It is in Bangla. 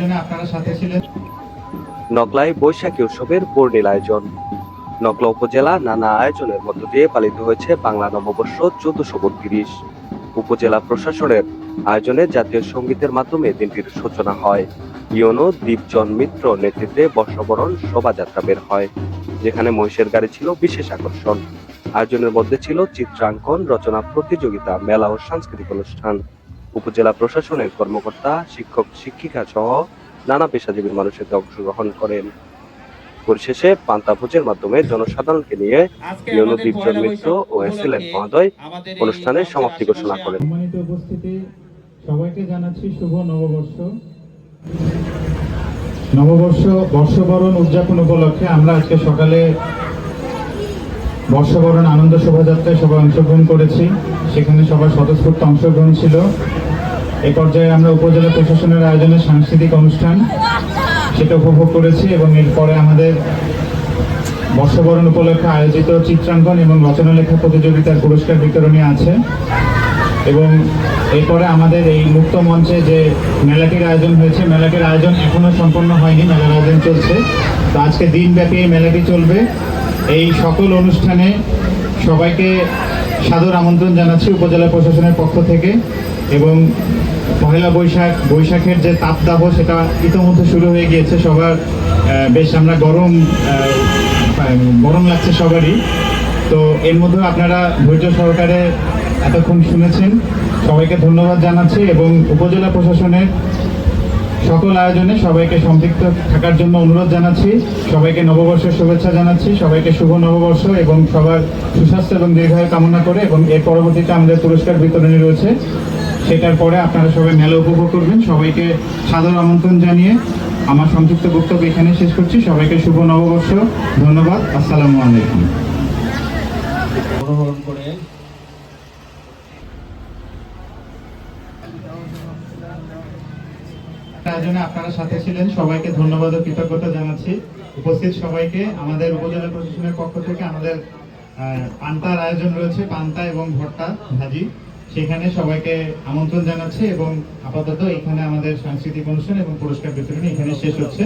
আয়োজনে আপনারা সাথে ছিলেন। নকলায় বৈশাখী উৎসবের বর্ণিল আয়োজন। নকলা উপজেলা নানা আয়োজনের মধ্য দিয়ে পালিত হয়েছে বাংলা নববর্ষ 1432। উপজেলা প্রশাসনের আয়োজনে জাতীয় সঙ্গীতের মাধ্যমে দিনটির সূচনা হয়। ইউনো দীপজন মিত্র নেতৃত্বে বর্ষবরণ শোভাযাত্রা বের হয়, যেখানে মহিষের গাড়ি ছিল বিশেষ আকর্ষণ। আয়োজনের মধ্যে ছিল চিত্রাঙ্কন, রচনা প্রতিযোগিতা, মেলা ও সাংস্কৃতিক অনুষ্ঠান। উপজেলা প্রশাসনের কর্মকর্তা, শিক্ষক, শিক্ষিকা সহ নানা পেশাজীবীর মানুষ এতে অংশগ্রহণ করেন। পরিশেষে পান্তা ভোজের মাধ্যমে জনসাধারণকে নিয়ে ইউনো দীপজন মিত্র ও এসএলএন মহোদয় অনুষ্ঠানের সমাপ্তি ঘোষণা করেন। সম্মানিত উপস্থিতি, সবাইকে জানাচ্ছি শুভ নববর্ষ। বর্ষবরণ উদযাপন উপলক্ষে আমরা আজকে সকালে বর্ষবরণ আনন্দ শোভাযাত্রায় সবাই অংশগ্রহণ করেছি। সেখানে সবার স্বতঃস্ফূর্ত অংশগ্রহণ ছিল। এই পর্যায়ে আমরা উপজেলা প্রশাসনের আয়োজনে সাংস্কৃতিক অনুষ্ঠান সেটা উপভোগ করেছি এবং এরপরে আমাদের বর্ষবরণ উপলক্ষে আয়োজিত চিত্রাঙ্কন এবং রচনা লেখা প্রতিযোগিতার পুরস্কার বিতরণী আছে। এবং এরপরে আমাদের এই মুক্ত মঞ্চে যে মেলাটির আয়োজন হয়েছে, মেলাটির আয়োজন এখনো সম্পন্ন হয়নি, মেলার আয়োজন চলছে। তো আজকে দিনব্যাপী এই মেলাটি চলবে। এই সকল অনুষ্ঠানে সবাইকে সাদর আমন্ত্রণ জানাচ্ছি উপজেলা প্রশাসনের পক্ষ থেকে। এবং পহেলা বৈশাখের যে তাপদাহ সেটা ইতিমধ্যে শুরু হয়ে গিয়েছে। সবার বেশ আমরা গরম লাগছে সবারই। তো এর মধ্যে আপনারা ধৈর্য সহকারে এতক্ষণ শুনেছেন, সবাইকে ধন্যবাদ জানাচ্ছি এবং উপজেলা প্রশাসনের সকল আয়োজনে সবাইকে সম্পৃক্ত থাকার জন্য অনুরোধ জানাচ্ছি। সবাইকে নববর্ষের শুভেচ্ছা জানাচ্ছি, সবাইকে শুভ নববর্ষ এবং সবার সুস্বাস্থ্য এবং দীর্ঘায়ু কামনা করে। এবং এর পরবর্তীতে আমাদের পুরস্কার বিতরণী রয়েছে, সেটার পরে আপনারা সবাই মেলা উপভোগ করবেন। সবাইকে সাদর আমন্ত্রণ জানিয়ে আমার সংক্ষিপ্ত বক্তব্য এখানে শেষ করছি। সবাইকে শুভ নববর্ষ, ধন্যবাদ, আসসালামু আলাইকুম। আয়োজনে আপনারা সাথে ছিলেন, সবাইকে ধন্যবাদ ও কৃতজ্ঞতা জানাচ্ছি। উপস্থিত সবাইকে আমাদের উপজেলা প্রশাসনের পক্ষ থেকে আমাদের পান্তার আয়োজন রয়েছে, পান্তা এবং ভর্তা ভাজি, সেখানে সবাইকে আমন্ত্রণ জানাচ্ছি। এবং আপাতত এখানে আমাদের সাংস্কৃতিক অনুষ্ঠান এবং পুরস্কার বিতরণী এখানে শেষ হচ্ছে।